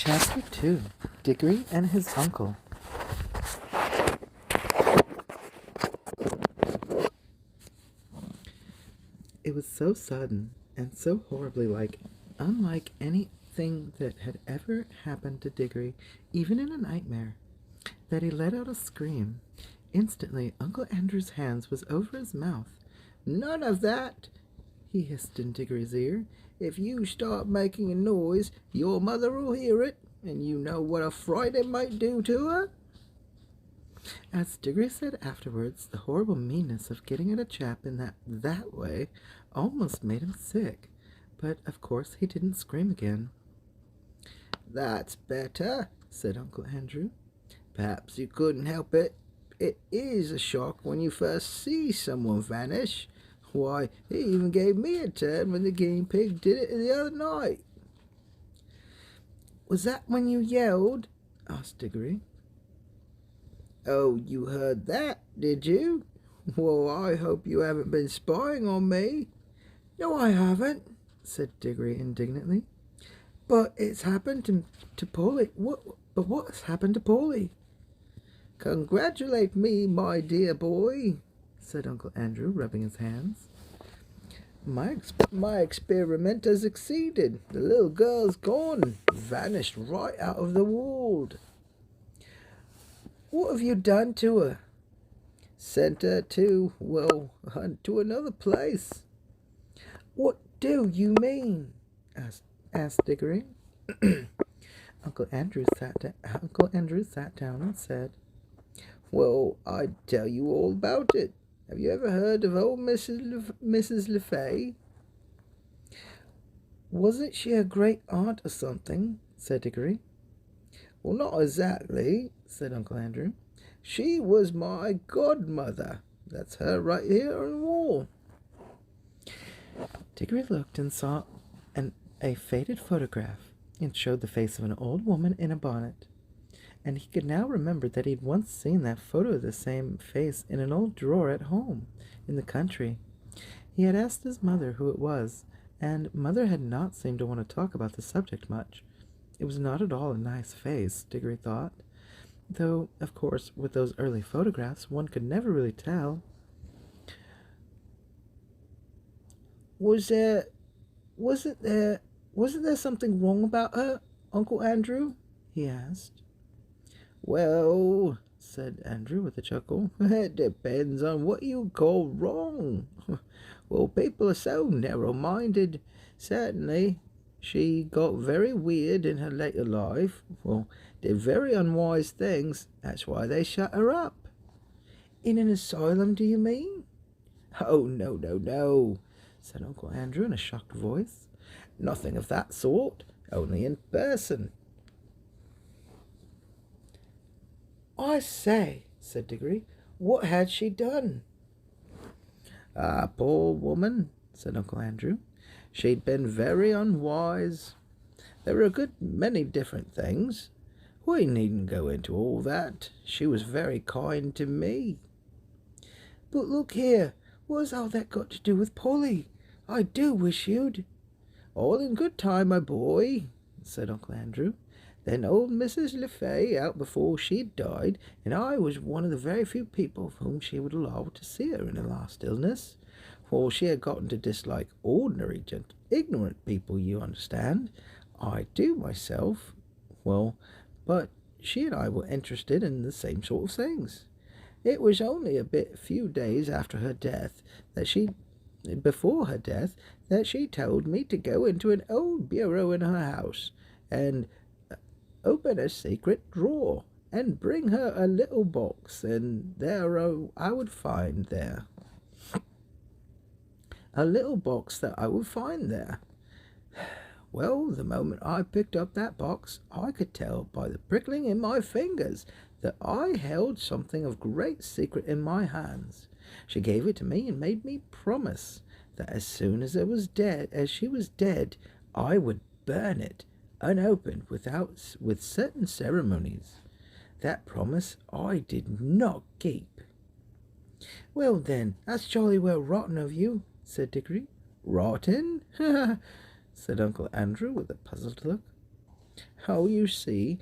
Chapter 2. Diggory and his Uncle. It was so sudden and so horribly unlike anything that had ever happened to Diggory, even in a nightmare, that he let out a scream. Instantly, Uncle Andrew's hands was over his mouth. "None of that!" he hissed in Diggory's ear. "If you start making a noise, your mother will hear it, and you know what a fright it might do to her." As Diggory said afterwards, the horrible meanness of getting at a chap in that way almost made him sick. But, of course, he didn't scream again. "That's better," said Uncle Andrew. "Perhaps you couldn't help it. It is a shock when you first see someone vanish. Why, it even gave me a turn when the guinea pig did it the other night." "Was that when you yelled?" asked Diggory. "Oh, you heard that, did you? Well, I hope you haven't been spying on me." "No, I haven't," said Diggory indignantly. "But it's happened to Polly. What's happened to Polly?" "Congratulate me, my dear boy," said Uncle Andrew, rubbing his hands. My experiment has succeeded. The little girl's gone, vanished right out of the world." "What have you done to her?" "Sent her to another place." "What do you mean?" asked Diggory. Uncle Andrew sat down and said, "Well, I'd tell you all about it. Have you ever heard of old Mrs. LeFay?" "Wasn't she a great aunt or something?" said Diggory. "Well, not exactly," said Uncle Andrew. "She was my godmother. That's her right here on the wall." Diggory looked and saw a faded photograph. It showed the face of an old woman in a bonnet, and he could now remember that he'd once seen that photo of the same face in an old drawer at home in the country. He had asked his mother who it was, and Mother had not seemed to want to talk about the subject much. It was not at all a nice face, Diggory thought, though, of course, with those early photographs, one could never really tell. Wasn't there something wrong about her, Uncle Andrew?" he asked. "Well," said Andrew with a chuckle, "it depends on what you call wrong. Well, people are so narrow-minded. Certainly, she got very weird in her later life. Well, did very unwise things. That's why they shut her up." "In an asylum, do you mean?" "Oh, no," said Uncle Andrew in a shocked voice. "Nothing of that sort. Only in person." "I say," said Diggory, "what had she done?" "Ah, poor woman," said Uncle Andrew. "She'd been very unwise. There were a good many different things. We needn't go into all that. She was very kind to me." "But look here, what has all that got to do with Polly? I do wish you'd—" "All in good time, my boy," said Uncle Andrew. "Then old Mrs. LeFay out before she died, and I was one of the very few people whom she would allow to see her in her last illness. For she had gotten to dislike ordinary, ignorant people, you understand. I do myself. Well, but she and I were interested in the same sort of things. It was only few days after her death before her death, that she told me to go into an old bureau in her house and open a secret drawer and bring her a little box, and there I would find there. A little box that I would find there. Well, the moment I picked up that box, I could tell by the prickling in my fingers that I held something of great secret in my hands. She gave it to me and made me promise that as soon as she was dead, I would burn it unopened with certain ceremonies. That promise I did not keep." "Well, then, that's jolly well rotten of you," said Diggory. "Rotten?" said Uncle Andrew with a puzzled look. Oh, you see,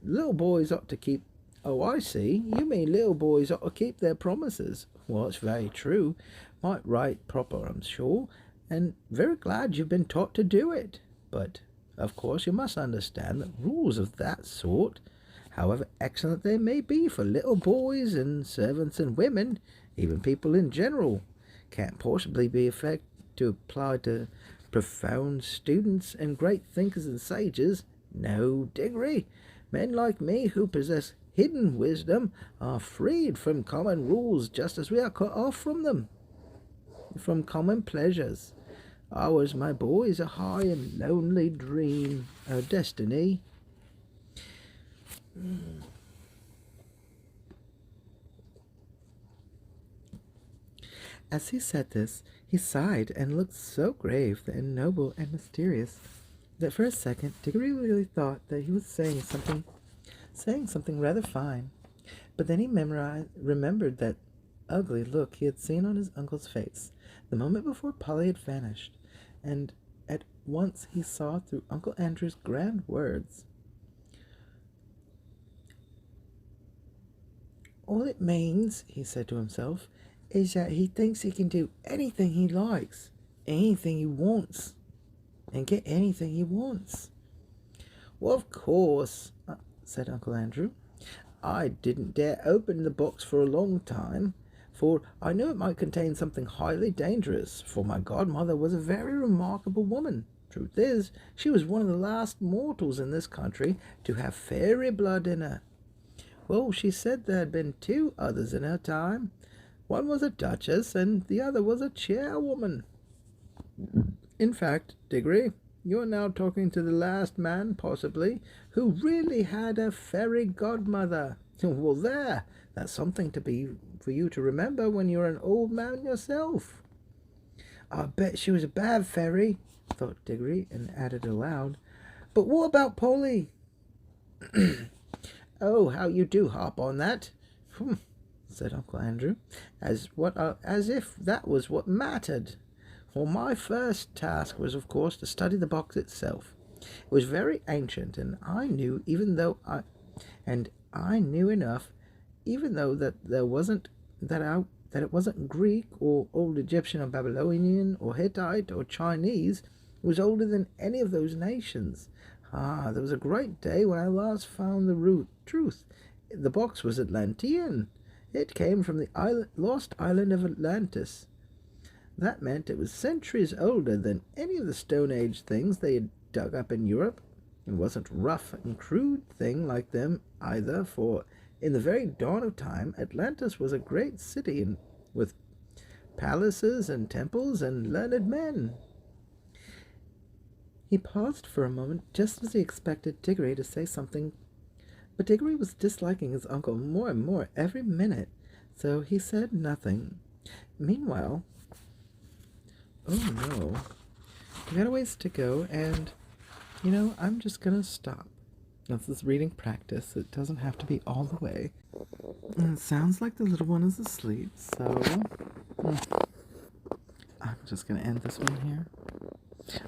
little boys ought to keep. Oh, I see. You mean little boys ought to keep their promises. Well, it's very true. Quite right, proper, I'm sure, and very glad you've been taught to do it. But, of course, you must understand that rules of that sort, however excellent they may be for little boys and servants and women, even people in general, can't possibly be effective to apply to profound students and great thinkers and sages. No, Diggory. Men like me who possess hidden wisdom are freed from common rules just as we are cut off from them, from common pleasures. Ours, my boy, is a high and lonely dream, a destiny. As he said this, he sighed and looked so grave and noble and mysterious that for a second Diggory really thought that he was saying something rather fine. But then he remembered that ugly look he had seen on his uncle's face the moment before Polly had vanished, and at once he saw through Uncle Andrew's grand words. All it means, he said to himself, is that he thinks he can do anything he likes, anything he wants, and get anything he wants. Well, of course, said Uncle Andrew. I didn't dare open the box for a long time, for I knew it might contain something highly dangerous, for my godmother was a very remarkable woman. Truth is, she was one of the last mortals in this country to have fairy blood in her. Well, she said there had been two others in her time. One was a duchess, and the other was a chairwoman. In fact, Diggory, you're now talking to the last man, possibly, who really had a fairy godmother. Well, that's something for you to remember when you're an old man yourself. I bet she was a bad fairy, thought Diggory, and added aloud, but what about Polly? Oh, how you do harp on that, said Uncle Andrew, as if that was what mattered. Well, my first task was, of course, to study the box itself. It was very ancient, and I knew enough, even though that it wasn't Greek or old Egyptian or Babylonian or Hittite or Chinese. It was older than any of those nations. There was a great day when I last found the truth. The box was Atlantean. It came from the lost island of Atlantis. That meant it was centuries older than any of the Stone Age things they had dug up in Europe. It wasn't rough and crude thing like them either, for in the very dawn of time, Atlantis was a great city with palaces and temples and learned men. He paused for a moment just as he expected Diggory to say something, but Diggory was disliking his uncle more and more every minute, so he said nothing. Meanwhile, oh no, we got a ways to go, and, I'm just gonna stop. This is reading practice. It doesn't have to be all the way. And it sounds like the little one is asleep, so I'm just gonna end this one here.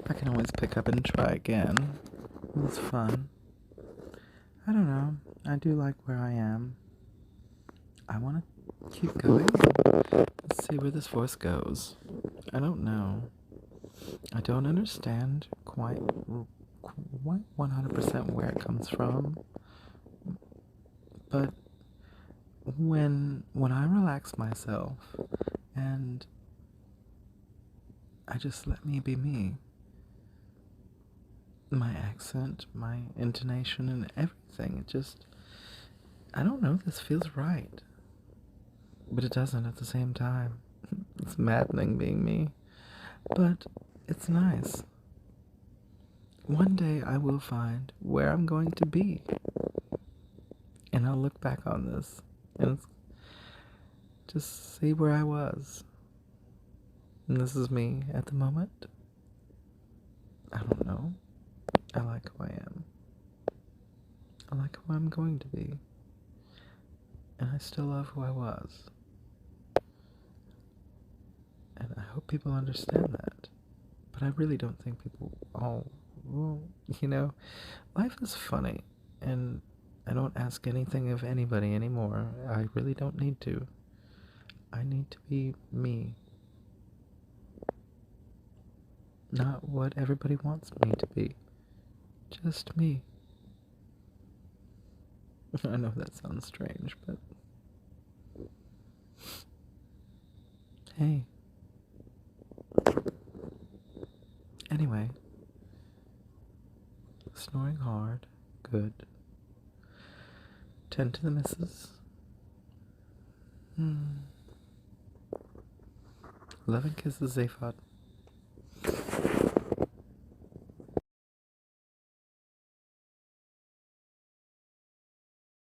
I can always pick up and try again. It was fun. I don't know. I do like where I am. I want to keep going. Let's see where this voice goes. I don't know. I don't understand quite 100% where it comes from. But when I relax myself and I just let me be me, my accent, my intonation, and everything, I don't know, this feels right. But it doesn't at the same time. It's maddening being me. But it's nice. One day I will find where I'm going to be. And I'll look back on this and just see where I was. And this is me at the moment. I don't know. I like who I am. I like who I'm going to be. And I still love who I was. And I hope people understand that. But I really don't think people all Well, you know, life is funny, and I don't ask anything of anybody anymore. I really don't need to. I need to be me, not what everybody wants me to be. Just me. I know that sounds strange, but hey. Anyway, snoring hard. Good. Tend to the missus. 11 kisses, Zaphod.